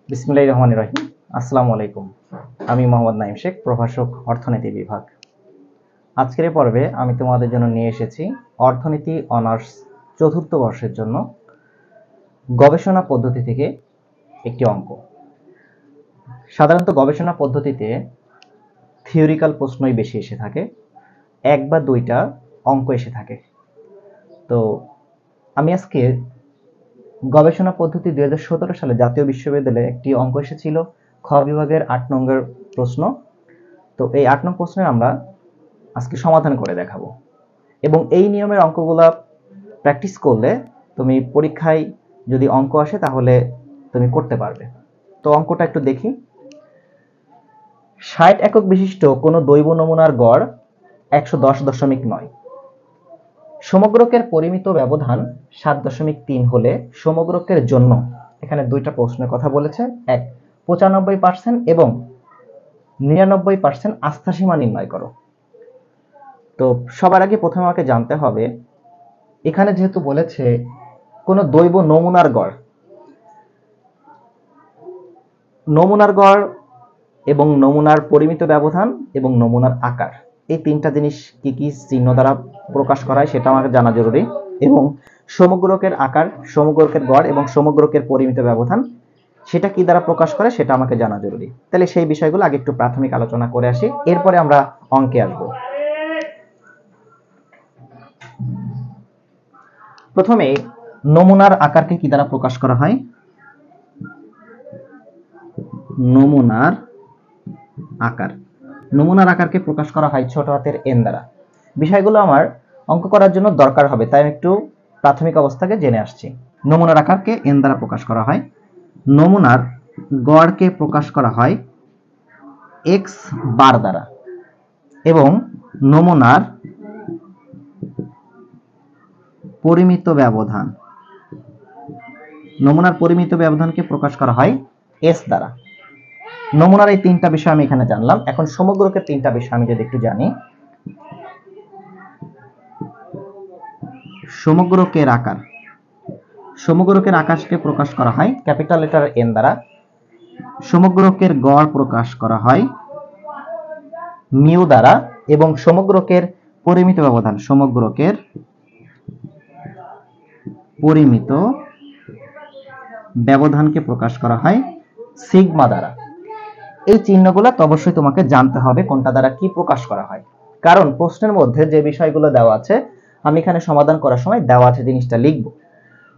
বিসমিল্লাহির রহমানির রহিম। আসসালামু আলাইকুম। আমি মোহাম্মদ নাঈম শেখ, প্রভাষক, অর্থনীতি বিভাগ। আজকের এই পর্বে আমি তোমাদের জন্য নিয়ে এসেছি অর্থনীতি অনার্স চতুর্থ বর্ষের জন্য গবেষণা পদ্ধতি থেকে একটি অঙ্ক। সাধারণত গবেষণা পদ্ধতিতে থিওরিক্যাল প্রশ্নই বেশি এসে থাকে, এক বা দুইটা অঙ্ক এসে থাকে। তো আমি আজকে গবেষণা পদ্ধতি 2017 সালে জাতীয় বিশ্ববিদ্যালয়ে একটি অঙ্ক এসেছিল, খ বিভাগের 8 নম্বর প্রশ্ন। তো এই 8 নম্বর প্রশ্নের আমরা আজকে সমাধান করে দেখাবো, এবং এই নিয়মের অঙ্কগুলা প্র্যাকটিস করলে তুমি পরীক্ষায় যদি অঙ্ক আসে তাহলে তুমি করতে পারবে। তো অঙ্কটা একটু দেখি। 60 একক বিশিষ্ট কোনো দৈব নমুনার গড় 110.9। সমগ্রকের পরিমিত ব্যবধান 7.3 হলে সমগ্রকের জন্য, এখানে দুইটা প্রশ্নের কথা বলেছে, এক 95% এবং 99% আস্থা সীমা নির্ণয় করো। তো সবার আগে প্রথমে আমাকে জানতে হবে, এখানে যেহেতু বলেছে কোন দৈব নমুনার গড়, নমুনার গড় এবং নমুনার পরিমিত ব্যবধান এবং নমুনার আকার, এই তিনটা জিনিস কি কি চিহ্ন দ্বারা প্রকাশ করা হয় সেটা আমাকে জানা জরুরি। এবং সমগ্রকের আকার, সমগ্রকের গড় এবং সমগ্রকের পরিমিত ব্যবধান সেটা কি দ্বারা প্রকাশ করে সেটা আমাকে জানা জরুরি। তাহলে সেই বিষয়গুলো আগে একটু প্রাথমিক আলোচনা করে আসি, এরপরে আমরা অঙ্কে আসব। প্রথমে নমুনার আকারকে কি দ্বারা প্রকাশ করা হয়? নমুনার আকারকে প্রকাশ করা হয় ছোট হাতের এন দ্বারা। বিষয়গুলো আমার অঙ্ক করার জন্য দরকার হবে, তাই আমি একটু প্রাথমিক অবস্থাকে জেনে আসছি। নমুনার আকারকে এন দ্বারা প্রকাশ করা হয়। নমুনার গড়কে প্রকাশ করা হয় এক্স বার দ্বারা, এবং নমুনার পরিমিত ব্যবধানকে প্রকাশ করা হয় এস দ্বারা। নমুনার এই তিনটা বিষয় আমি এখানে জানলাম। এখন সমগ্রকের তিনটা বিষয় আমি যদি একটু জানি। সমগ্রকের আকারকে প্রকাশ করা হয় ক্যাপিটাল লেটার এন দ্বারা। সমগ্রকের গড় প্রকাশ করা হয় মিউ দ্বারা, এবং সমগ্রকের পরিমিত ব্যবধানকে প্রকাশ করা হয় সিগমা দ্বারা। এই চিহ্নগুলো তো অবশ্যই তোমাকে জানতে হবে কোনটা দ্বারা কি প্রকাশ করা হয়, কারণ প্রশ্নের মধ্যে যে বিষয়গুলো দেওয়া আছে আমি এখানে সমাধান করার সময় দেওয়া আছে জিনিসটা লিখব,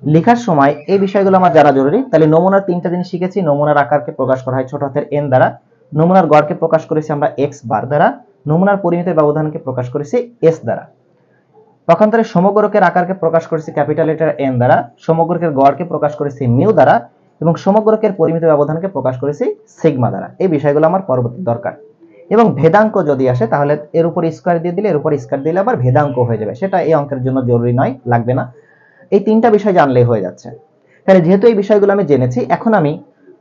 লেখার সময় এই বিষয়গুলো আমার জানা জরুরি। তাহলে নমুনার তিনটা জিনিস শিখেছি। নমুনার আকারকে প্রকাশ করা হয় ছোট হাতের এন দ্বারা, নমুনার গড়কে প্রকাশ করেছি আমরা এক্স বার দ্বারা, নমুনার পরিমিত ব্যবধানকে প্রকাশ করেছি এস দ্বারা। পক্ষান্তরে সমগ্রকের আকারকে প্রকাশ করেছি ক্যাপিটাল লেটার এন দ্বারা, সমগ্রকের গড়কে প্রকাশ করেছি মিউ দ্বারা, এবং সমগ্রকের পরিমিত ব্যবধানকে প্রকাশ করেছি সিগমা দ্বারা। এই বিষয়গুলো আমার পরবর্তী দরকার। এবং ভেদাঙ্ক যদি আসে তাহলে এর উপর স্কয়ার দিয়ে দিলে, এর উপর স্কয়ার দিলে আবার ভেদাঙ্ক হয়ে যাবে, সেটা এই অঙ্কের জন্য জরুরি নয়, লাগবে না। এই তিনটা বিষয় জানলেই হয়ে যাচ্ছে। তাহলে যেহেতু এই বিষয়গুলো আমি জেনেছি, এখন আমি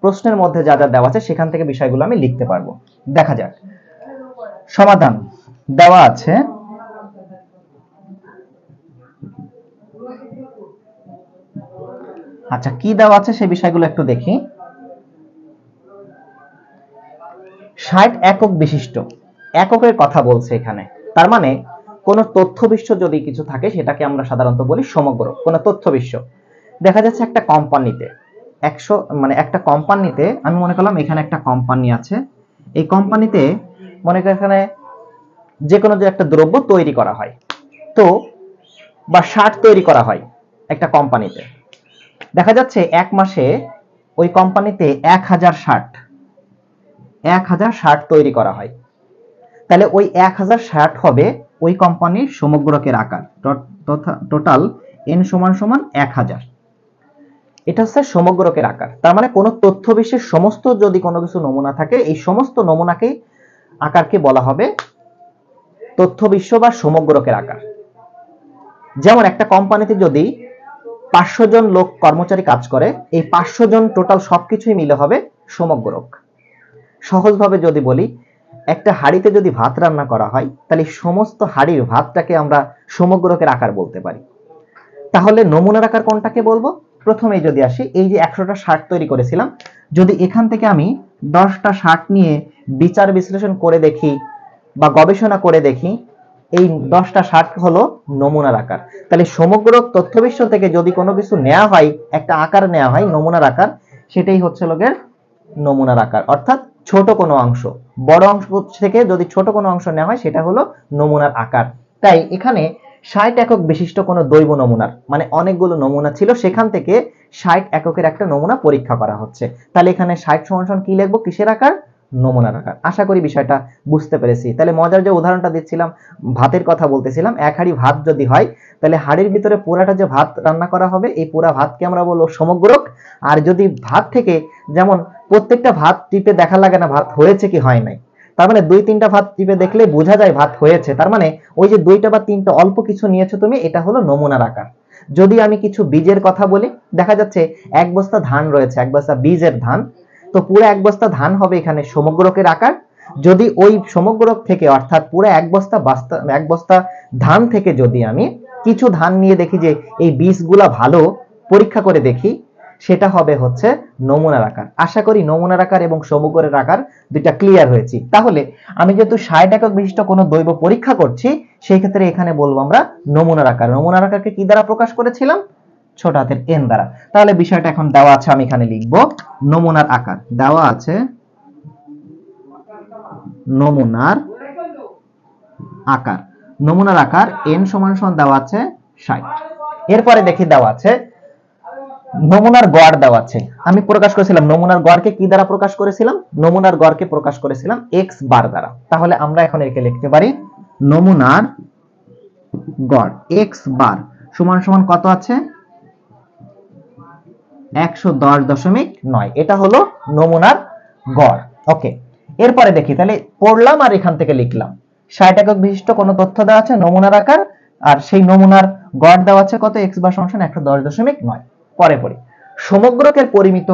প্রশ্নের মধ্যে যা যা দেওয়া আছে সেখান থেকে বিষয়গুলো আমি লিখতে পারবো। দেখা যাক। সমাধান দেওয়া আছে। আচ্ছা, কি দেওয়া আছে সেই বিষয়গুলো একটু দেখি। 60 একক বিশিষ্ট, এককের কথা বলছে এখানে, তার মানে কোন তথ্য বিশ্ব যদি কিছু থাকে সেটাকে আমরা সাধারণত বলি সমগ্র। কোন তথ্য বিশ্ব দেখা যাচ্ছে একটা কোম্পানিতে 100, মানে একটা কোম্পানিতে আমি মনে করলাম এখানে একটা কোম্পানি আছে, এই কোম্পানিতে মনে করি এখানে যে কোনো যে একটা দ্রব্য তৈরি করা হয়, তো বা শার্ট তৈরি করা হয় একটা কোম্পানিতে, দেখা যাচ্ছে এক মাসে ওই কোম্পানিতে 1000 শার্ট তৈরি করা হয়। তাহলে ওই 1000 শার্ট হবে ওই কোম্পানির সমগ্রকের আকার, টোটাল n সমান 1000। এটা হচ্ছে সমগ্রকের আকার। তার মানে কোন তথ্য বিশ্বের সমস্ত যদি কোনো কিছু নমুনা থাকে, এই সমস্ত নমুনাকে আকারকে বলা হবে তথ্য বিশ্ব বা সমগ্রকের আকার। যেমন একটা কোম্পানিতে যদি 500 জন লোক কর্মচারী কাজ করে, এই 500 জন টোটাল সবকিছুই মিলে হবে সমগ্রক। সহজভাবে যদি বলি, একটা হাঁড়িতে যদি ভাত রান্না করা হয় তাহলে সমস্ত হাঁড়ির ভাতটাকে আমরা সমগ্রকের আকার বলতে পারি। তাহলে নমুনার আকার কোনটাকে বলবো? প্রথমেই যদি আসি, এই যে 100টা শার্ট তৈরি করেছিলাম, যদি এখান থেকে আমি 10টা শার্ট নিয়ে বিচার বিশ্লেষণ করে দেখি বা গবেষণা করে দেখি, এই 10টা শার্ট হলো নমুনার আকার। তাহলে সমগ্র তথ্যবিশ্ব থেকে যদি কোনো কিছু নেওয়া হয়, একটা আকার নেওয়া হয় নমুনার আকার, সেটাই হচ্ছে লোকের নমুনার আকার। অর্থাৎ ছোট কোনো অংশ বড় অংশ থেকে যদি ছোট কোনো অংশ নেওয়া হয়, সেটা হলো নমুনার আকার। তাই এখানে 60 একক বিশিষ্ট কোনো দৈব নমুনার, মানে অনেকগুলো নমুনা ছিল, সেখান থেকে 60 এককের একটা নমুনা পরীক্ষা করা হচ্ছে। তাহলে এখানে 60 সমান কি লিখবো, কিসের আকার, নমুনার আকার। আশা করি বিষয়টা বুঝতে পেরেছি। তাহলে মজার যে উদাহরণটা দিচ্ছিলাম, ভাতের কথা বলতেছিলাম, এক হাঁড়ি ভাত যদি হয়, তাহলে হাঁড়ির ভিতরে পুরাটা যে ভাত রান্না করা হবে, এই পুরা ভাতকে আমরা বলবো সমগ্রক। আর যদি ভাত থেকে, যেমন প্রত্যেকটা ভাত টিপে দেখা লাগে না ভাত হয়েছে কি হয় নাই, তার মানে 2-3টা ভাত টিপে দেখলে বোঝা যায় ভাত হয়েছে, তার মানে ওই যে 2টা বা 3টা অল্প কিছু নিয়েছো তুমি, এটা হলো নমুনার আকার। যদি আমি কিছু বীজের কথা বলি, দেখা যাচ্ছে এক বস্তা ধান রয়েছে, এক বস্তা বীজের ধান, তো পুরো এক বস্তা ধান হবে এখানে সমগ্রকের আকার। যদি ওই সমগ্রক থেকে, অর্থাৎ পুরো এক বস্তা ধান থেকে যদি আমি কিছু ধান নিয়ে দেখি যে এই বীজগুলা ভালো, পরীক্ষা করে দেখি, সেটা হবে হচ্ছে নমুনার আকার। আশা করি নমুনার আকার এবং সমগ্রের আকার দুইটা ক্লিয়ার হয়েছে। তাহলে আমি যেহেতু 60 একক বিশিষ্ট কোনো দৈব পরীক্ষা করছি, সেই ক্ষেত্রে এখানে বলবো আমরা নমুনার আকার। নমুনার আকারকে কি দ্বারা প্রকাশ করেছিলাম, ছোট হাতের এন দ্বারা। তাহলে বিষয়টা এখন দেওয়া আছে, আমি এখানে লিখবো নমুনার আকার। দেওয়া আছে নমুনার আকার। নমুনার আকার n সমান দেওয়া আছে 60। এরপরে দেখি দেওয়া আছে নমুনার গড় দেওয়া আছে। আমি প্রকাশ করেছিলাম নমুনার গড়কে কি দ্বারা প্রকাশ করেছিলাম, নমুনার গড়কে প্রকাশ করেছিলাম x বার দ্বারা। তাহলে আমরা এখন একে লিখতে পারি নমুনার গড় x বার সমান কত আছে, 110.9। এটা হলো নমুনার গড়। ওকে, এরপরে দেখি, তাহলে পড়লাম আর এখান থেকে লিখলাম 60 একক বিশিষ্ট কোন তথ্য দেওয়া আছে নমুনার আকার, আর সেই নমুনার গড় দেওয়া আছে কত, x বার সমান 110.9। পরে পড়ি, সমগ্রকের পরিমিত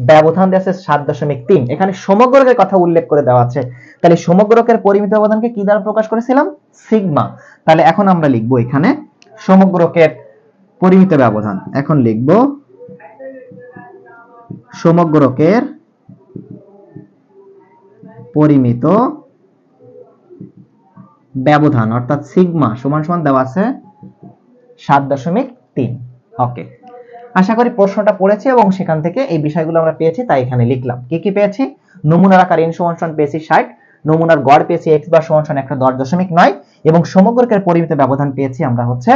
ব্যবধান দেওয়া আছে 7.3। এখানে সমগ্রকের কথা উল্লেখ করে দেওয়া আছে, তাহলে সমগ্রকের পরিমিত ব্যবধানকে কি দ্বারা প্রকাশ করেছিলাম, সিগমা। তাহলে এখন আমরা লিখবো এখানে সমগ্রকের পরিমিত ব্যবধান, এখন লিখবো সমগ্রকের পরিমিত ব্যবধান, অর্থাৎ সিগমা সমান দেওয়া আছে 7.3। ওকে, আশা করি প্রশ্নটা পড়েছি এবং সেখান থেকে এই বিষয়গুলো আমরা পেয়েছি, তাই এখানে লিখলাম। কি কি পেয়েছি, নমুনার আকার n সমান পেয়েছি 60, নমুনার গড় পেয়েছি x বার সমান 110.9 এবং সমগ্রকের পরিমিত ব্যবধান পেয়েছি আমরা হচ্ছে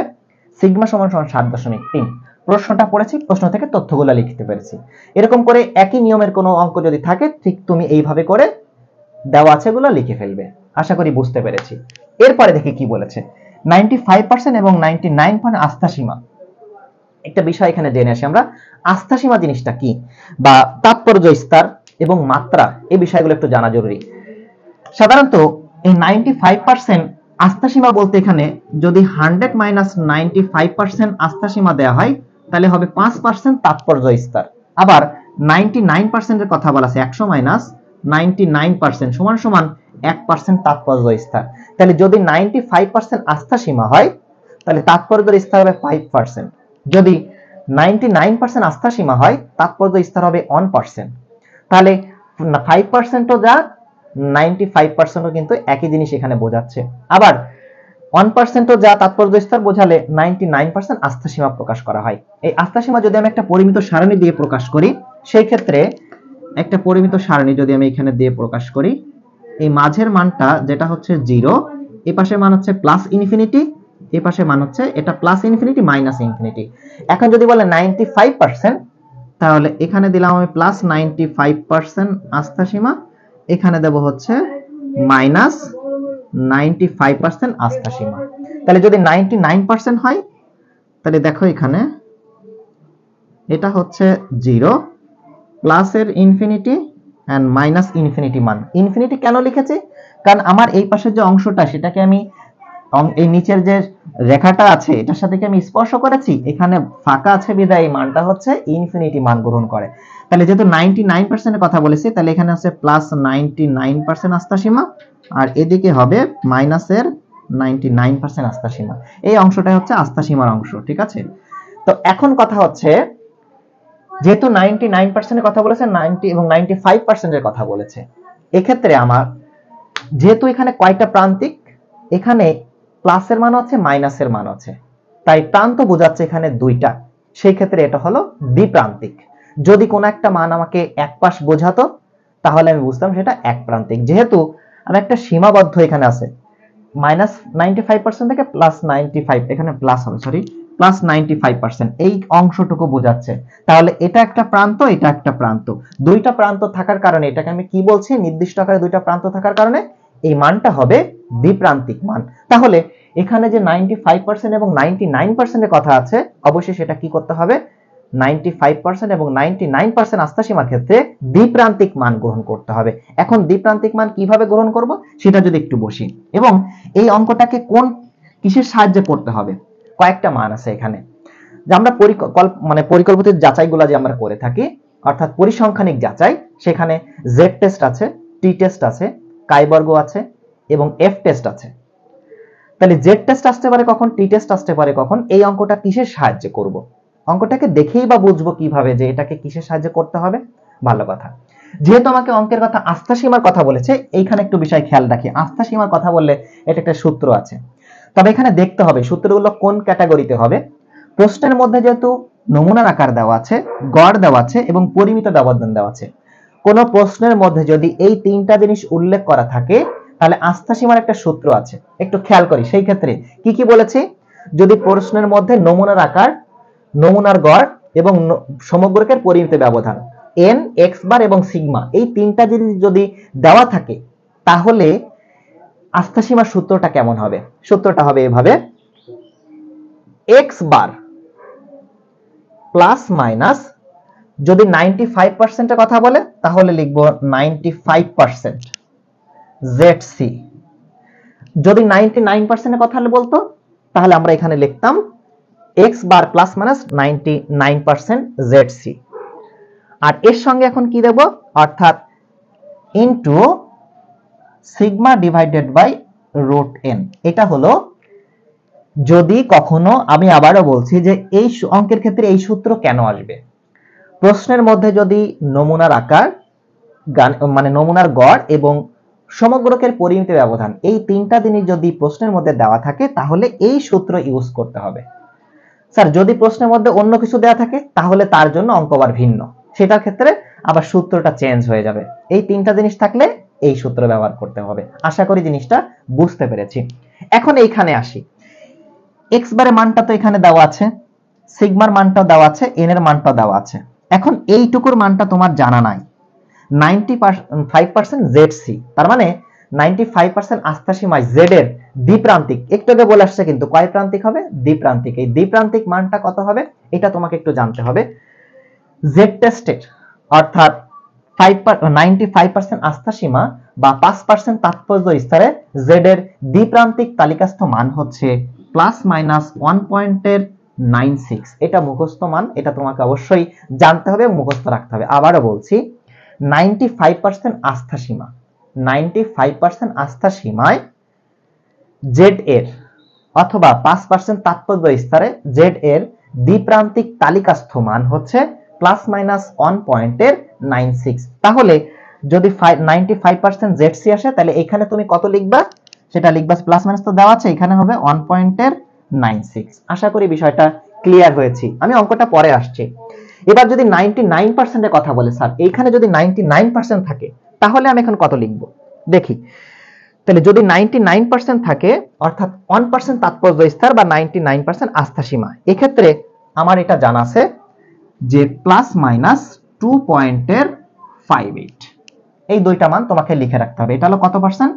সিগমা সমান 7.3। প্রশ্নটা পড়েছি, প্রশ্ন থেকে তথ্যগুলো লিখতে পেরেছি। এরকম করে একই নিয়মের কোনো অঙ্ক যদি থাকে, ঠিক তুমি এইভাবে করে দেওয়া আছে গুলো লিখে ফেলবে। আশা করি বুঝতে পেরেছি। এরপরে দেখি কি বলেছে, 95% এবং 99% আস্থা সীমা। একটা বিষয় এখানে জেনে আসি আমরা, আস্থা সীমা জিনিসটা কি, বা তাৎপর্য স্তর এবং মাত্রা, এই বিষয়গুলো একটু জানা জরুরি। সাধারণত এই 95% আস্থা সীমা বলতে এখানে যদি 100 - 95% আস্থা সীমা দেওয়া হয়, তাহলে হবে 5% তাৎপর্য স্তর। আবার 99% এর কথা বলা আছে, 100 - 99% সমান 1% তাৎপর্য স্তর। তাহলে যদি 95% আস্থা সীমা হয়, তাহলে তাৎপর্য স্তর হবে 5%। যদি 99% আস্থা সীমা হয়, তাৎপর্য স্তর হবে 1%। তাহলে 5%ও যা 95%ও কিন্তু একই জিনিস এখানে বোঝাচ্ছে। আবার 1%ও যা তাৎপর্য স্তর বোঝালে 99% আস্থা সীমা প্রকাশ করা হয়। এই আস্থা সীমা যদি আমি একটা পরিমিত সারণী দিয়ে প্রকাশ করি, সেই ক্ষেত্রে একটা পরিমিত সারণী যদি আমি এখানে দিয়ে প্রকাশ করি, এই মাঝের মানটা যেটা হচ্ছে 0, এই পাশের মান হচ্ছে প্লাস ইনফিনিটি, এই পাশের মান হচ্ছে এটা প্লাস ইনফিনিটি মাইনাস ইনফিনিটি। এখন যদি বলে 95%, তাহলে এখানে দিলাম আমি প্লাস 95% আস্থা সীমা, এখানে দেব হচ্ছে মাইনাস 95% আস্থা সীমা। তাহলে যদি 99% হয়, তাহলে দেখো এখানে এটা হচ্ছে 0, প্লাসের ইনফিনিটি এন্ড মাইনাস ইনফিনিটি মান। ইনফিনিটি কেন লিখেছি, কারণ আমার এই পাশের যে অংশটা, সেটাকে আমি এই নিচের যে রেখাটা আছে এটার সাথে কি আমি স্পর্শ করেছি, এখানে ফাঁকা আছে বিধায় এই মানটা হচ্ছে ইনফিনিটি মান গ্রহণ করে। তাহলে যেহেতু 99% এর কথা বলেছি, তাহলে এখানে আছে প্লাস 99% আস্থা সীমা, আর এদিকে হবে মাইনাসের 99% আস্থা সীমা। এই অংশটা হচ্ছে আস্থা সীমার অংশ, ঠিক আছে। তো এখন কথা হচ্ছে যেহেতু 99% এর কথা বলেছে, 90 এবং 95% এর কথা বলেছে, এক্ষেত্রে আমার যেহেতু এখানে কয়টা প্রান্তিক, এখানে প্লাসের মান আছে মাইনাসের মান আছে, তাই প্রান্ত বোঝাচ্ছে এখানে দুইটা, সেই ক্ষেত্রে এটা হলো দ্বিপ্রান্তিক। যদি কোনো একটা মান আমাকে এক পাশ বোঝাতো তাহলে আমি বুঝতাম সেটা এক প্রান্তিক। যেহেতু আমি একটা সীমাবদ্ধ এখানে আছে -95% থেকে +95, এখানে প্লাস হবে, সরি, +95%, এই অংশটুকু বোঝাচ্ছে। তাহলে এটা একটা প্রান্ত, এটা একটা প্রান্ত, দুইটা প্রান্ত থাকার কারণে এটাকে আমি কি বলছি, নির্দিষ্ট আকারে দুইটা প্রান্ত থাকার কারণে এই মানটা হবে দ্বিপ্রান্তিক মান। তাহলে এখানে যে 95% এবং 99% এর কথা আছে, অবশ্যই সেটা কি করতে হবে, 95% এবং 99% আস্থা সীমার ক্ষেত্রে দ্বিপ্রান্তিক মান গ্রহণ করতে হবে। এখন দ্বিপ্রান্তিক মান কিভাবে গ্রহণ করব সেটা যদি একটু বসি, এবং এই অঙ্কটাকে কোন কিসের সাহায্যে করতে হবে, কয়েকটা মান আছে এখানে, যে আমরা পরিকল্পিত যাচাইগুলো যে আমরা করে থাকি, অর্থাৎ পরিসংখ্যানিক যাচাই, সেখানে জেড টেস্ট আছে, টি টেস্ট আছে, কাই বর্গ আছে এবং এফ টেস্ট আছে। তাহলে জেড টেস্ট আসতে পারে কখন, টি টেস্ট আসতে পারে কখন, এই অঙ্কটা কিসের সাহায্যে করব, অঙ্কটাকে দেখেই বা বুঝবো কিভাবে যে এটাকে কিসের সাহায্যে করতে হবে। ভালো কথা, যেহেতু আমাকে অঙ্কের কথা আস্থা সীমার কথা বলেছে, এইখানে একটু বিষয় খেয়াল রাখি। আস্থা সীমার কথা বললে এটা একটা সূত্র আছে, তবে এখানে দেখতে হবে সূত্রগুলো কোন ক্যাটাগরিতে হবে। প্রশ্নের মধ্যে যেহেতু নমুনার আকার দেওয়া আছে, গড় দেওয়া আছে এবং পরিমিত ব্যবধান দেওয়া আছে, কোন প্রশ্নের মধ্যে যদি এই তিনটা জিনিস উল্লেখ করা থাকে তাহলে আস্থা সীমার একটা সূত্র আছে, একটু খেয়াল করি। সেই ক্ষেত্রে কি কি বলেছি, যদি প্রশ্নের মধ্যে নমুনার আকার, নমুনার গড় এবং সমগ্রকের পরিমিত ব্যবধান n, x বার এবং সিগমা, এই তিনটা জিনিস যদি দেওয়া থাকে তাহলে আস্থা সীমার সূত্রটা কেমন হবে, সূত্রটা হবে এভাবে, x বার প্লাস মাইনাস, যদি 95% এর কথা বলে তাহলে লিখব 95% ZC, যদি 99% এর কথা বলতো তাহলে আমরা এখানে লিখতাম x bar plus minus 99% ZC। আর এর সঙ্গে এখন কি দেব, অর্থাৎ into sigma divided by root n। এটা হলো যদি কখনো, আমি আবারও বলছি যে এই অঙ্কের ক্ষেত্রে এই সূত্র কেন আসবে, প্রশ্নের মধ্যে যদি নমুনার আকার, মানে নমুনার গড় এবং সমগ্রকের পরিমিত ব্যবধান, এই তিনটা জিনিস যদি প্রশ্নের মধ্যে দেওয়া থাকে তাহলে এই সূত্র ইউজ করতে হবে। স্যার যদি প্রশ্নের মধ্যে অন্য কিছু দেওয়া থাকে তাহলে তার জন্য অঙ্ক আবার ভিন্ন, সেটার ক্ষেত্রে আবার সূত্রটা চেঞ্জ হয়ে যাবে। এই তিনটা জিনিস থাকলে এই সূত্র ব্যবহার করতে হবে। আশা করি জিনিসটা বুঝতে পেরেছি। এখন এইখানে আসি, x বারের মানটা তো এখানে দেওয়া আছে, সিগমার মানটাও দেওয়া আছে, n এর মানটাও দেওয়া আছে। এখন এইটুকুর মানটা তোমার জানা নাই, 95% ZC, তার মানে 95% আস্থা সীমায় z এর দ্বিপ্রান্তিক, একটু আগে বলে আসছে কিন্তু কয় প্রান্তিক হবে, দ্বিপ্রান্তিক। এই দ্বিপ্রান্তিক মানটা কত হবে এটা তোমাকে একটু জানতে হবে। z টেস্টের অর্থাৎ 95% আস্থা সীমা বা 5% তাৎপর্য স্তরে z এর দ্বিপ্রান্তিক তালিকাস্থ মান হচ্ছে +-1.96। এটা মুখস্থ মান, এটা তোমাকে অবশ্যই জানতে হবে, মুখস্থ রাখতে হবে। আবারও বলছি, 95% আস্থা সীমা, 95% আস্থা সীমায় z এর অথবা 5% তাৎপর্য স্তরে z এর দ্বিপ্রান্তিক তালিকাস্থ মান হচ্ছে +-1.96। তাহলে যদি 95% ZC আসে তাহলে এখানে তুমি কত লিখবা, সেটা লিখবা, প্লাস মাইনাস তো দেওয়া আছে, এখানে হবে 1.96। আশা করি বিষয়টা ক্লিয়ার হয়েছে। আমি অঙ্কটা পরে আসছি। এবার যদি 99% এর কথা বলে, স্যার এইখানে যদি 99% থাকে তাহলে আমি এখন কত লিখব দেখি। তাহলে যদি 99% থাকে অর্থাৎ 1% তাৎপর্য স্তর বা 99% আস্থা সীমা, এক্ষেত্রে আমার এটা জানা আছে যে +-2.58। এই দুইটা মান তোমাকে লিখে রাখতে হবে। এটা হলো কত পার্সেন্ট,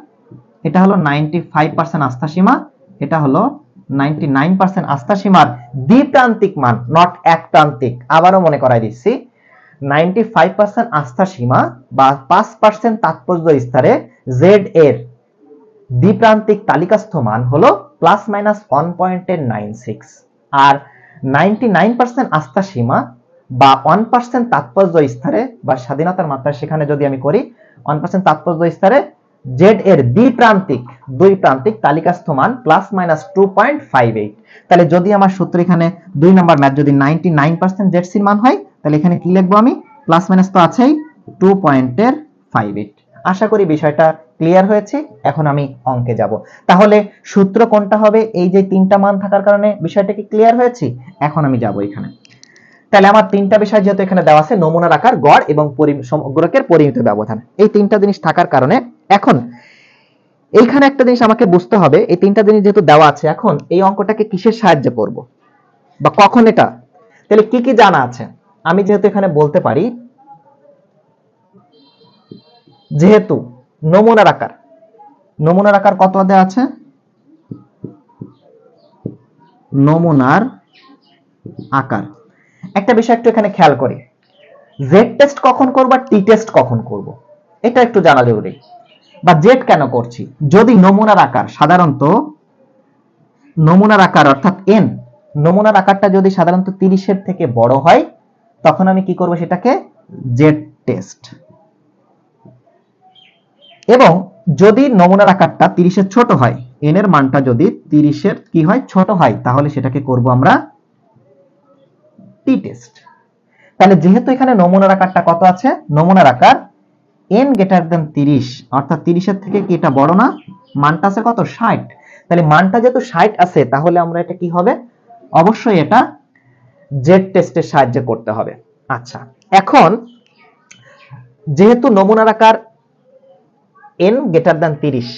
এটা হলো 95% আস্থা সীমা, এটা হলো 99% আস্থা সীমার দ্বিপ্রান্তিক মান, নট এক প্রান্তিক। আবারও মনে করাই দিচ্ছি, 95% আস্থা সীমা বা 5% তাৎপর্য স্তরে z এর দ্বিপ্রান্তিক তালিকাস্থ মান হলো +-1.96, আর 99% আস্থা সীমা বা 1% তাৎপর্য স্তরে বা স্বাধীনতার মাত্রা, সেখানে যদি আমি করি 1% তাৎপর্য স্তরে z এর দ্বিপ্রান্তিক, দুই প্রান্তিক তালিকাস্থ মান +-2.58। তাহলে যদি আমার সূত্র এখানে 2 নম্বর ম্যাথ, যদি 99% ZC এর মান হয় তাহলে এখানে কি লিখবো আমি, প্লাস মাইনাস তো আছেই 2.58। আশা করি বিষয়টা ক্লিয়ার হয়েছে। এখন আমি অঙ্কে যাব। তাহলে সূত্র কোনটা হবে, এই যে তিনটা মান থাকার কারণে বিষয়টা কি ক্লিয়ার হয়েছে। এখন আমি যাব এখানে। তাহলে আমার তিনটা বিষয় যেহেতু এখানে দেওয়া আছে, নমুনার আকার, গড় এবং সমগ্রকের পরিমিত ব্যবধান, এই তিনটা জিনিস থাকার কারণে এখন এইখানে একটা জিনিস আমাকে বুঝতে হবে, এই তিনটা জিনিস যেহেতু দেওয়া আছে, এখন এই অঙ্কটাকে কিসের সাহায্যে করব বা কখন এটা, তাহলে কি কি জানা আছে। আমি যেহেতু এখানে বলতে পারি, যেহেতু নমুনার আকার কত দেওয়া আছে, নমুনার আকার। একটা বিষয় একটু এখানে খেয়াল করি, জেড টেস্ট কখন করব আর টি টেস্ট কখন করব, এটা একটু জানা জরুরি। বা জেড কেন করছি, যদি নমুনার আকার সাধারণত, নমুনার আকার অর্থাৎ এন, নমুনার আকারটা যদি সাধারণত 30-এর থেকে বড় হয়, তখন আমি কি করব, সেটাকে জেড টেস্ট। এবং যদি নমুনার আকারটা 30-এর ছোট হয়, এন এর মানটা যদি 30-এর কি হয়, ছোট হয়, তাহলে সেটাকে করব আমরা টি টেস্ট। তাহলে যেহেতু এখানে নমুনার আকারটা কত আছে, নমুনার আকার n গ্রেটার দেন 30, অর্থাৎ 30-এর থেকে কি এটা বড় না, মানটা আছে কত, 60। তাহলে মানটা যেহেতু 60 আছে, তাহলে আমরা এটা কি হবে, অবশ্যই এটা জেড টেস্টের সাহায্যে করতে হবে। আচ্ছা, এখন যেহেতু নমুনার আকার n গ্রেটার দেন 30,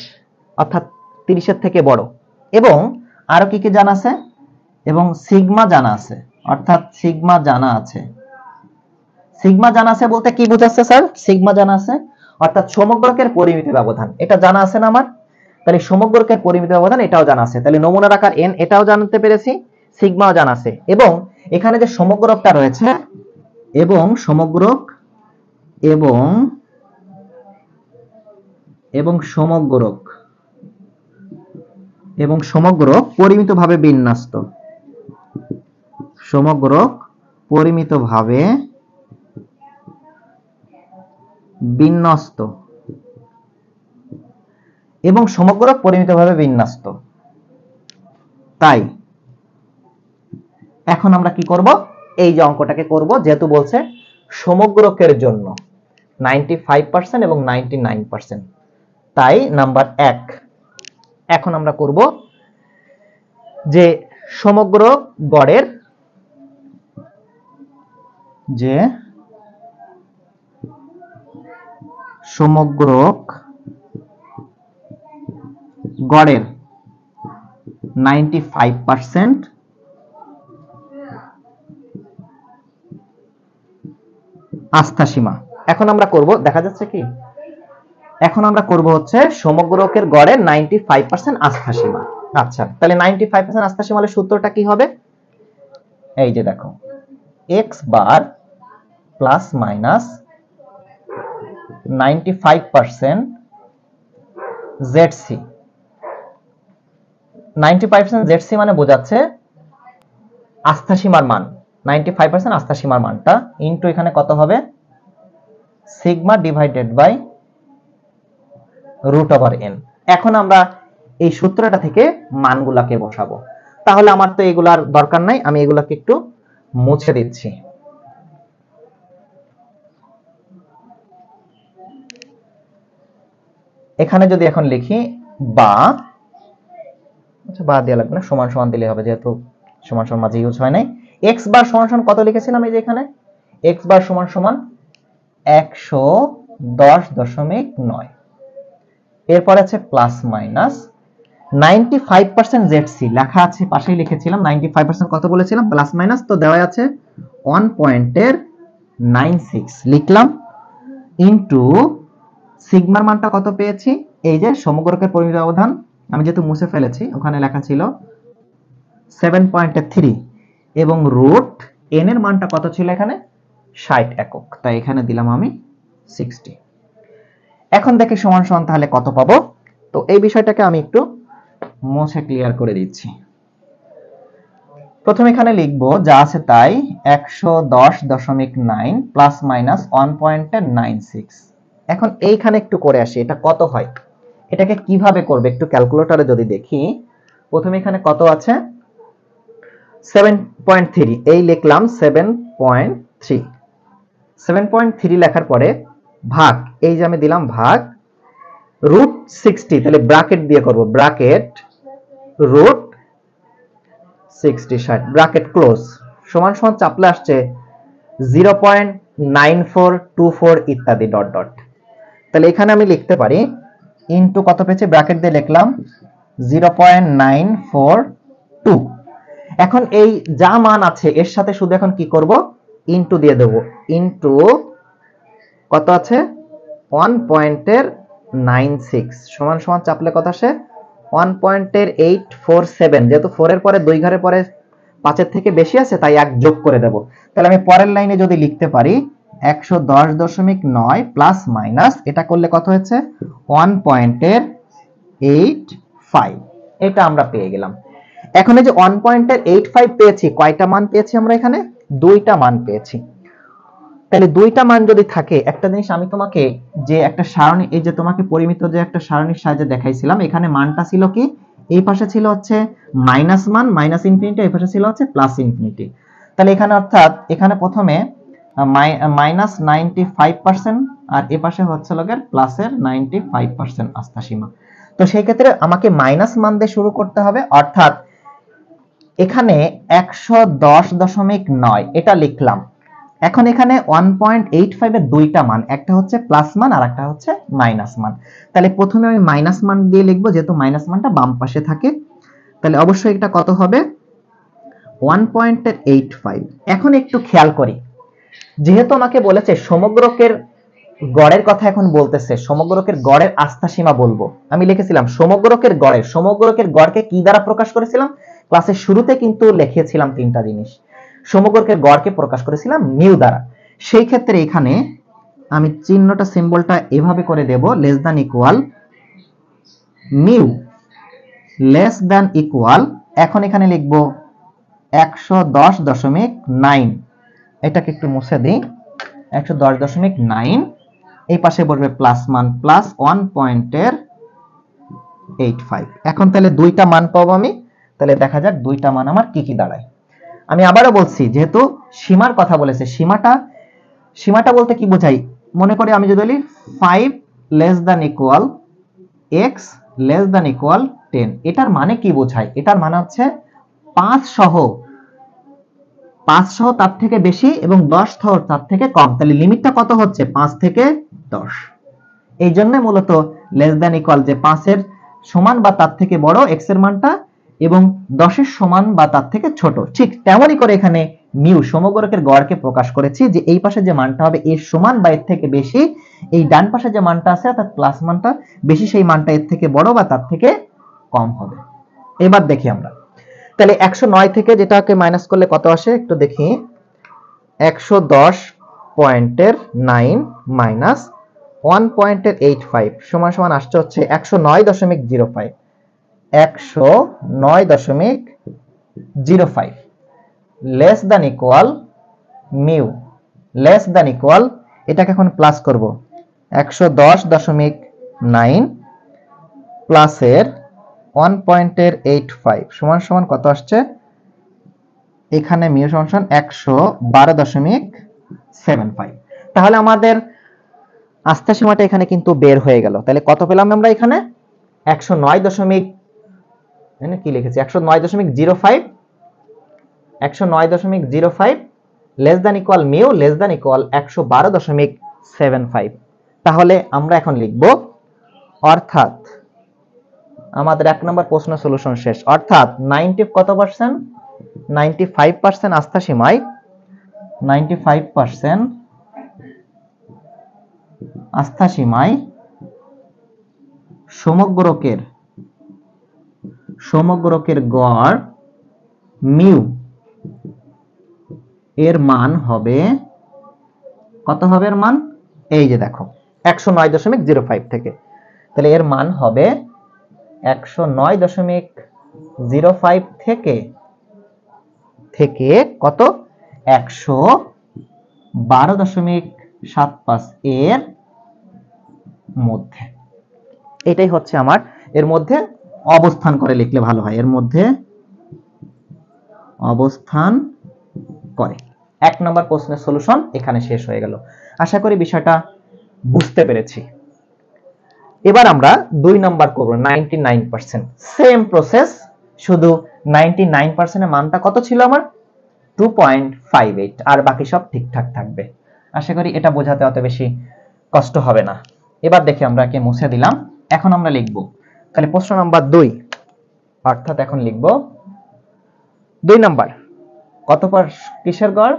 অর্থাৎ 30-এর থেকে বড়, এবং আরো কি কি জানা আছে, এবং সিগমা জানা আছে, অর্থাৎ সিগমা জানা আছে। সিগমা জানা আছে বলতে কি বোঝাচ্ছে স্যার, সিগমা জানা আছে অর্থাৎ সমগ্রকের পরিমিত ব্যবধান, এটা জানা আছে না আমার। তাহলে সমগ্রকের পরিমিত ব্যবধান এটাও জানা আছে, তাহলে নমুনার আকার n এটাও জানতে পেরেছি, সিগমাও জানা আছে। এবং এখানে যে সমগ্রকটা রয়েছে, এবং সমগ্রক এবং সমগ্রক পরিমিতভাবে বিন্যস্ত, সমগ্রক পরিমিতভাবে বিন্যস্ত এবং সমগ্রক পরিমিতভাবে বিন্যস্ত। তাই এখন আমরা কি করব, এই যে অঙ্কটাকে করব, যেহেতু বলছে সমগ্রকের জন্য 95% এবং 99%, তাই নাম্বার 1। এখন আমরা করব যে সমগ্র গড়ের, যে সমগ্রক গড়ের 95% আস্থা সীমা। এখন আমরা করব, দেখা যাচ্ছে কি, এখন আমরা করব হচ্ছে সমগ্রকের গড়ের 95% আস্থা সীমা। আচ্ছা, তাহলে 95% আস্থা সীমার সূত্রটা কি হবে, এই যে দেখো, x bar plus minus 95% ZC। 95% ZC মানে বোঝাচ্ছে আস্থা সীমার মান, 95% আস্থা সীমার মানটা ইনটু এখানে কত হবে, sigma divided by root over n। এখন আমরা এই সূত্রটা থেকে মানগুলাকে বসাবো। তাহলে আমার তো এগুলার দরকার নাই, আমি এগুলাকে একটু মুছে দিচ্ছি। এখানে যদি এখন লিখি বা, আচ্ছা বা দেওয়া লাগবে না, সমান সমান দিলে হবে, যেহেতু সমান সমান মাঝে ইউজ হয় নাই। x বার সমান সমান কত লিখেছিলাম, এই যে এখানে x বার সমান সমান 110.9, এরপর আছে প্লাস মাইনাস 95% ZC লেখা আছে, পাশেই লিখেছিলাম 95% কত বলেছিলাম, প্লাস মাইনাস তো দেওয়া আছে 1.96 লিখলাম, ইনটু সিগমার মানটা কত পেয়েছি, এই যে সমগ্রকের পরিমিত ব্যবধান, আমি যেহেতু মুছে ফেলেছি, ওখানে লেখা ছিল 7.3, এবং রুট n এর মানটা কত ছিল এখানে, 60 একক, তাই এখানে দিলাম আমি 60। এখন দেখি সমান সমান তাহলে কত পাবো। তো এই বিষয়টাকে আমি একটু মুছে ক্লিয়ার করে দিচ্ছি। প্রথমে এখানে লিখবো যা আছে তাই 110.9 প্লাস মাইনাস 1.96। এখন এইখানে একটু করে আসি, এটা কত হয়, এটাকে কিভাবে করবে একটু ক্যালকুলেটরে যদি দেখি। প্রথমে এখানে কত আছে, 7.3, এই লিখলাম 7.3, 7.3 লেখার পরে ভাগ, এই যে আমি দিলাম ভাগ √60, তাহলে ব্র্যাকেট দিয়ে করব, ব্র্যাকেট √60 ব্র্যাকেট ক্লোজ, সমান সমান চাপলে আসছে 0.9424 ইত্যাদি ডট ডট। তাহলে এখানে আমি লিখতে পারি ইনটু কত পেয়েছে, ব্র্যাকেট দিয়ে লিখলাম 0.942। এখন এই যা মান আছে এর সাথে শুধু এখন কি করব, ইনটু দিয়ে দেব, ইনটু কত আছে 1.96 সমান সমান চাপলে কত আসে 1.847, যেহেতু 4 এর পরে 2 ঘরের পরে 5 এর থেকে বেশি আছে তাই 1 যোগ করে দেব। তাহলে আমি পরের লাইনে যদি লিখতে পারি 110.9 প্লাস মাইনাস, এটা করলে কত হচ্ছে 1.85, এটা আমরা পেয়ে গেলাম। এখন এই যে 1.85 পেয়েছি, কয়টা মান পেয়েছি আমরা এখানে, দুইটা মান পেয়েছি। তাহলে দুইটা মান যদি থাকে, একটা জিনিস আমি তোমাকে যে একটা সারণী, এই যে তোমাকে পরিমিত যে একটা সারণীর সাহায্যে দেখাইছিলাম, এখানে মানটা ছিল কি, এই পাশে ছিল হচ্ছে মাইনাস মান মাইনাস ইনফিনিটি, এই পাশে ছিল হচ্ছে প্লাস ইনফিনিটি। তাহলে এখানে অর্থাৎ এখানে প্রথমে মাইনাস 95% আর এ পাশে হচ্ছে লগের প্লাসের 95% আস্থা সীমা। তো সেই ক্ষেত্রে আমাকে মাইনাস মান দিয়ে শুরু করতে হবে, অর্থাৎ এখানে 110.9 এটা লিখলাম। এখন এখানে 1.85 এর দুইটা মান, একটা হচ্ছে প্লাস মান আর একটা হচ্ছে মাইনাস মান। তাহলে প্রথমে আমি মাইনাস মান দিয়ে লিখবো, যেহেতু মাইনাস মানটা বাম পাশে থাকে। তাহলে অবশ্যই এটা কত হবে 1.85। এখন একটু খেয়াল করি, যেহেতু আমাকে বলেছে সমগ্রকের গড়ের কথা এখন বলতেছে, সমগ্রকের গড়ের আস্থা সীমা বলবো, আমি লিখেছিলাম সমগ্রকের গড়কে কি দ্বারা প্রকাশ করেছিলাম, ক্লাসের শুরুতে কিন্তু লিখেছিলাম তিনটা জিনিস, সমগ্রকের গড়কে প্রকাশ করেছিলাম মিউ দ্বারা। সেই ক্ষেত্রে এখানে আমি চিহ্নটা সিম্বলটা এভাবে করে দেব, less than equal mu less than equal, এখন এখানে লিখব 110.9, এটাকে একটু মুছে দিই, 110.9, এই পাশে বসবে প্লাস মান প্লাস 1.85। এখন তাহলে দুইটা মান পাবো আমি, তাহলে দেখা যাক দুইটা মান আমার কি কি দাঁড়ায়। আমি আবারও বলছি, যেহেতু সীমার কথা বলেছে, সীমাটা বলতে কি বোঝাই, মনে করি আমি যদি বলি 5 less than equal x less than equal 10, এটার মানে কি বোঝায়, এটার মানে হচ্ছে 5 সহ তার থেকে বেশি এবং 10 সহ তার থেকে কম। তাহলে লিমিটটা কত হচ্ছে 5 থেকে 10, এই জন্য মূলত লেস দ্যান ইকুয়াল যে 5 এর সমান বা তার থেকে বড় x এর মানটা এবং 10 এর সমান বা তার থেকে ছোট, ঠিক তেমনই করে এখানে মিউ সমগ্রকের গড়কে প্রকাশ করেছি, যে এই পাশে যে মানটা হবে এর সমান বা এর থেকে বেশি, এই ডান পাশে যে মানটা আছে অর্থাৎ প্লাস মানটা বেশি, সেই মানটা এর থেকে বড় বা তার থেকে কম হবে। এবার দেখি আমরা, তাহলে 109 থেকে যেটাকে মাইনাস করলে কত আসে একটু দেখি, 110.9 মাইনাস 1.85 সমান সমান আসছে হচ্ছে 109.05, 109.05 less than equal mu less than equal, এটাকে এখন প্লাস করব 110.9 প্লাসের 1.85 সমান সমান কত আসছে, এখানে মিউ সমান সমান 112.75। তাহলে আমাদের আস্থা সীমাটা এখানে কিন্তু বের হয়ে গেল। তাহলে কত পেলাম আমরা এখানে 109 কি লিখেছি 109.05 less than equal mu less than equal 112.75। তাহলে আমরা এখন লিখব, অর্থাৎ আমাদের 1 নম্বর প্রশ্ন সলিউশন শেষ, অর্থাৎ 95% আস্থা সীমায় 95% আস্থা সীমায় সমগ্রকের গড় মিউ এর মান হবে কত, হবে এর মান এই যে দেখো 109.05 থেকে, তাহলে এর মান হবে 109.05 থেকে কত 112.75 এর মধ্যে। এটাই হচ্ছে আমার, এর মধ্যে অবস্থান করে লিখলে ভালো হয়, এর মধ্যে অবস্থান করে। 1 নম্বর প্রশ্নের সলিউশন এখানে শেষ হয়ে গেল। আশা করি বিষয়টা বুঝতে পেরেছি। এবার আমরা 2 নাম্বার করব 99%। সেম প্রসেস, শুধু 99% এর মানটা কত ছিল আমার 2.58, আর বাকি সব ঠিকঠাক থাকবে। আশা করি এটা বোঝাতে অত বেশি কষ্ট হবে না। এবার দেখি আমরা একে মুছে দিলাম। এখন আমরা লিখব তাহলে প্রশ্ন নাম্বার 2, অর্থাৎ এখন লিখব 2 নাম্বার কত কিসের গড়,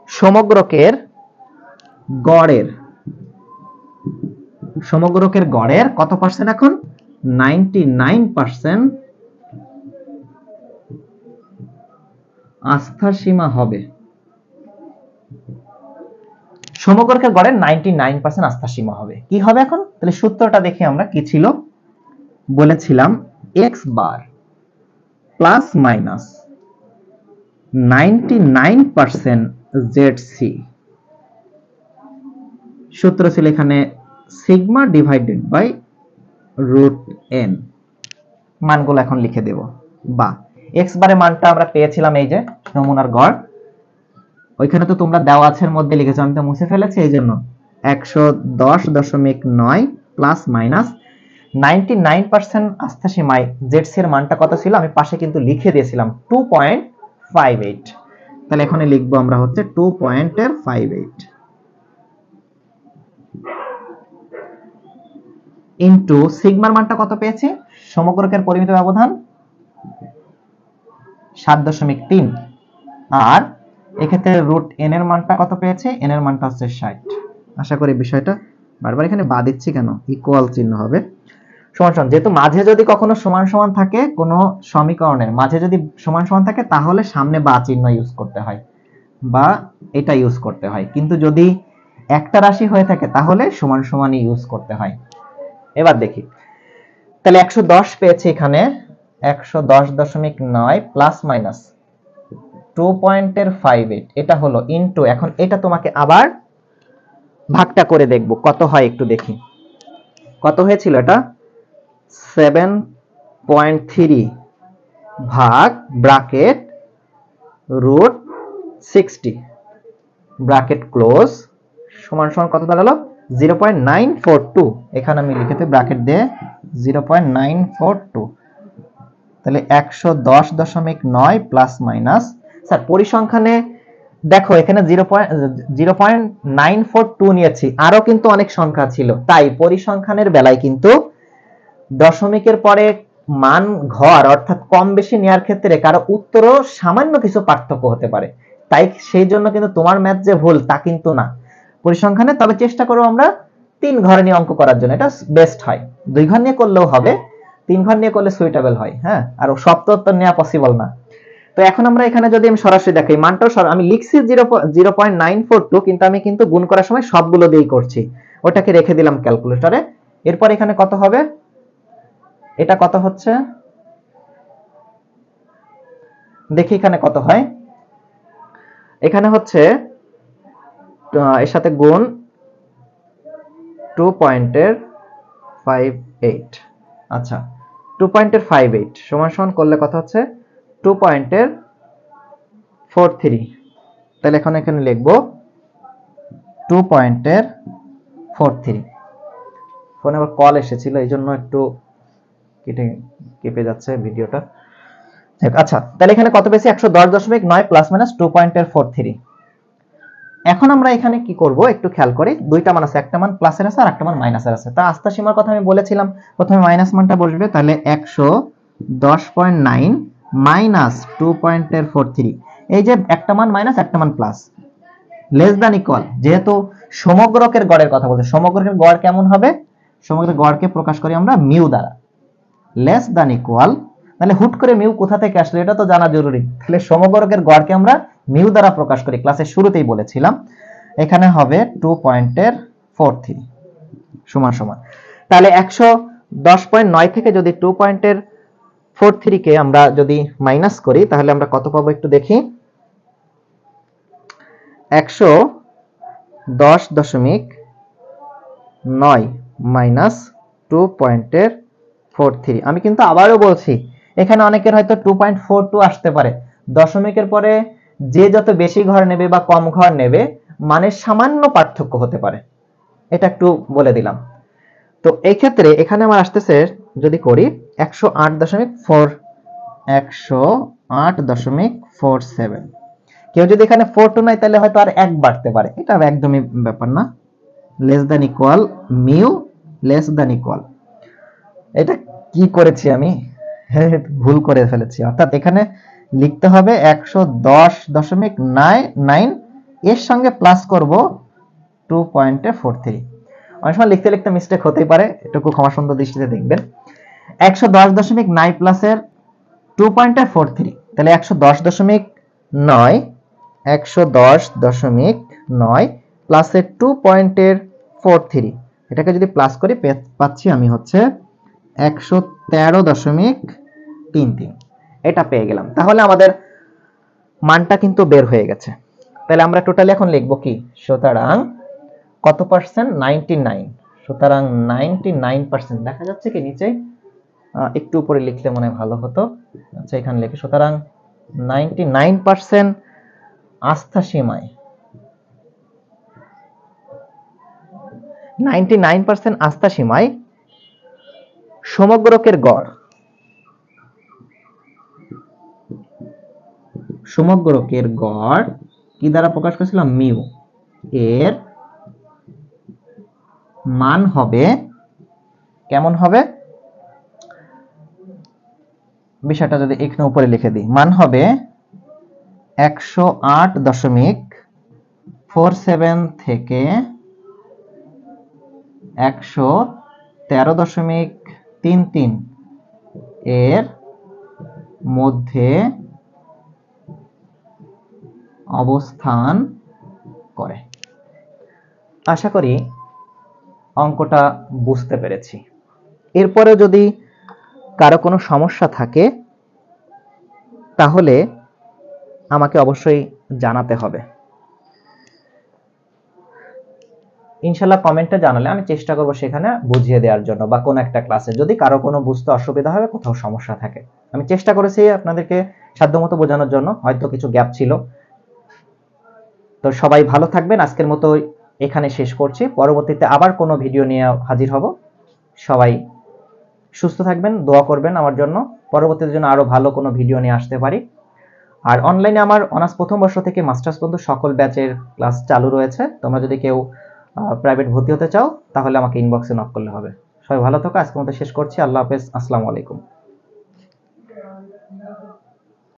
সমগ্রকের গড়ের, সমগ্রকের গড়ের কত পার্সেন্ট এখন 99% আস্থার সীমা হবে। সমগ্রকের গড়ের 99% আস্থার সীমা হবে। কি হবে এখন? তাহলে সূত্রটা দেখি আমরা কি ছিল। বলেছিলাম x bar plus minus 99% zc, সূত্র ছিল এখানে sigma divided by root n। মানগুলো এখন লিখে দেব। বা x বারের মানটা আমরা পেয়েছিলাম এই যে নমুনার গড়, ওইখানে তো তোমরা দেওয়া আছে এর মধ্যে লিখেছো, আমি তো মুছে ফেলেছি এই জন্য 110.9 প্লাস মাইনাস 99% আস্থা সীমায় জেডসি এর মানটা কত ছিল আমি পাশে কিন্তু লিখে দিয়েছিলাম 2.58। তাহলে এখানে লিখবো আমরা হচ্ছে 2.58 ইনটু সিগমার মানটা কত পেয়েছি, সমগ্রকের পরিমিত ব্যবধান 7.3, আর এক্ষেত্রে রুট n এর মানটা কত পেয়েছে, n এর মানটা হচ্ছে 60। আশা করি বিষয়টা, বারবার এখানে বা দিচ্ছি কেন, ইকুয়াল চিহ্ন হবে সমান সমান, যেহেতু মাঝে যদি কখনো সমান সমান থাকে কোন সমীকরণের মাঝে যদি সমান সমান থাকে তাহলে সামনে বা চিহ্ন ইউজ করতে হয় বা এটা ইউজ করতে হয়, কিন্তু যদি একটা রাশি হয়ে থাকে তাহলে সমান সমানই ইউজ করতে হয়। এবার দেখি তাহলে 110 পেয়েছি এখানে 110.9 প্লাস মাইনাস 2.58, এটা হলো ইনটু, এখন এটা তোমাকে আবার ভাগটা করে দেখব কত হয় একটু দেখি। কত হয়েছিল এটা 7.3 ভাগ ব্র্যাকেট রুট 60 ব্র্যাকেট ক্লোজ সমান সমান কত দাঁড়ালো 0.942। এখানে আমি লিখেতে ব্র্যাকেট দিয়ে 0.942, তাহলে 110.9 প্লাস মাইনাস, স্যার পরিসংখ্যানে দেখো এখানে 0.942 নিয়েছি, আরো কিন্তু অনেক সংখ্যা ছিল, তাই পরিসংখ্যানের বেলায় কিন্তু দশমিকের পরে মান ঘর অর্থাৎ কম বেশি নেওয়ার ক্ষেত্রে কারো উত্তরও সামান্য কিছু পার্থক্য হতে পারে, তাই সেই জন্য কিন্তু তোমার ম্যাথ যে ভুল তা কিন্তু না পরিসংখ্যানে। তবে চেষ্টা করব আমরা 3 ঘর নিয়ে অঙ্ক করার জন্য, এটা বেস্ট হয়। 2 ঘর নিয়ে করলেও হবে, 3 ঘর নিয়ে করলে সুইটেবল হয়। হ্যাঁ, আর সব তো উত্তর নেওয়া পসিবল না। তো এখন আমরা এখানে যদি আমি সরাসরি দেখাই মানটাও আমি লিখছি 0.942, কিন্তু আমি কিন্তু গুণ করার সময় সবগুলো দিয়েই করছি, ওটাকে রেখে দিলাম ক্যালকুলেটরে। এরপর এখানে কত হবে, এটা কত হচ্ছে দেখি এখানে কত হয়, এখানে হচ্ছে এর সাথে গুণ 2.58, আচ্ছা 2.58 সমান সমান করলে কত হচ্ছে 2.43। তাহলে এখন এখানে লিখবো 2.43। ফোনে আবার কল এসেছিল এই জন্য একটু কেটে যাচ্ছে ভিডিওটা। আচ্ছা তাহলে এখানে কত পেয়েছি 110.9 প্লাস মাইনাস 2.43। এখন আমরা এখানে কি করব একটু খেয়াল করি, দুইটা মান আছে, একটা মান প্লাসের আছে আর একটা মান মাইনাসের আছে। তা আস্থা সীমার কথা আমি বলেছিলাম প্রথমে মাইনাস মানটা বসবে, তাহলে 110.9 মাইনাস 2.43, এই যে একটা মান মাইনাস একটা মান প্লাস, লেস দ্যান ইকুয়াল, যেহেতু সমগ্রকের গড়ের কথা বলছে, সমগ্রকের গড় কেমন হবে, সমগ্রকের গড়কে প্রকাশ করি আমরা মিউ দ্বারা, লেস দ্যান ইকুয়াল, তাহলে হুট করে মিউ কোথা থেকে আসলে এটা তো জানা জরুরি, তাহলে সমগ্রকের গড়কে আমরা মিউ দ্বারা প্রকাশ করি, ক্লাসের শুরুতেই বলেছিলাম। এখানে হবে 2.43 সমান সমান, তাহলে 110.9 থেকে যদি 2.43 কে আমরা যদি মাইনাস করি তাহলে আমরা কত পাবো একটু দেখি, 110.9 মাইনাস 2.43। আমি কিন্তু আবারও বলছি এখানে অনেকের হয়তো 2.42 আসতে পারে। দশমিকের পরে যে যত বেশি ঘর নেবে বা কম ঘর নেবে মানের সামান্য পার্থক্য হতে পারে, এটা একটু বলে দিলাম। তো এই ক্ষেত্রে এখানে আমার আসতেছে যদি করি 108.4 108.47। কেউ যদি এখানে 42 নাই তাহলে হয়তো আর 1 বাড়তে পারে, এটা একদমই ব্যাপার না। Less than equal mu less than equal, এটা কি করেছি আমি, ভুল করে ফেলেছি। অর্থাৎ এখানে লিখতে হবে 110.9 এর সঙ্গে প্লাস করব 2.43। অনেক সময় লিখতে লিখতে মিস্টেক হতেই পারে, এটুকু ক্ষমা সুন্দর দৃষ্টিতে দেখবেন। 110.9 প্লাসের 2.43, তাহলে 110.9 110.9 প্লাসের 2.43, এটাকে যদি প্লাস করি পাচ্ছি আমি হচ্ছে 113.33, এটা পেয়ে গেলাম। তাহলে আমাদের মানটা কিন্তু বের হয়ে গেছে। তাহলে আমরা টোটালি এখন লিখব কি, সুতরাং কত পার্সেন্ট, 99। সুতরাং 99% দেখা যাচ্ছে কি নিচে, একটু উপরে লিখলে মনে ভালো হতো। আচ্ছা এখানে লিখি, সুতরাং 99% আস্থা সীমায়, 99% আস্থা সীমায় সমগ্রকের গড়, সমগ্রকের গড় কি দ্বারা প্রকাশ করেছিলাম, মিউ, এর মান হবে কেমন হবে, বিষয়টা যদি এখানে উপরে লিখে দিই, মান হবে 108.47 থেকে 113.33 এর মধ্যে অবস্থান করে। আশা করি অঙ্কটা বুঝতে পেরেছি। এরপরে যদি কারো কোনো সমস্যা থাকে তাহলে আমাকে অবশ্যই জানাতে হবে। ইনশাআল্লাহ কমেন্টে জানালে আমি চেষ্টা করব সেখানে বুঝিয়ে দেওয়ার জন্য, বা কোনো একটা ক্লাসে যদি কারো কোনো বুঝতে অসুবিধা হবে, কোথাও সমস্যা থাকে, আমি চেষ্টা করেছি আপনাদেরকে সাধ্যমতো বোঝানোর জন্য, হয়তো কিছু গ্যাপ ছিল। তো সবাই ভালো থাকবেন, আজকের মতো এখানে শেষ করছি, পরবর্তীতে আবার কোনো ভিডিও নিয়ে হাজির হব। সবাই সুস্থ থাকবেন, দোয়া করবেন আমার জন্য, পরবর্তীতে যেন আরো ভালো কোনো ভিডিও নিয়ে আসতে পারি। আর অনলাইনে আমার অনার্স প্রথম বর্ষ থেকে মাস্টার্স পর্যন্ত সকল ব্যাচের ক্লাস চালু রয়েছে। তোমরা যদি কেউ প্রাইভেট ভর্তি হতে চাও তাহলে আমাকে ইনবক্সে নক করলে হবে। সবাই ভালো থাকো, আজকের মতো শেষ করছি। আল্লাহ হাফেজ, আসসালামু আলাইকুম।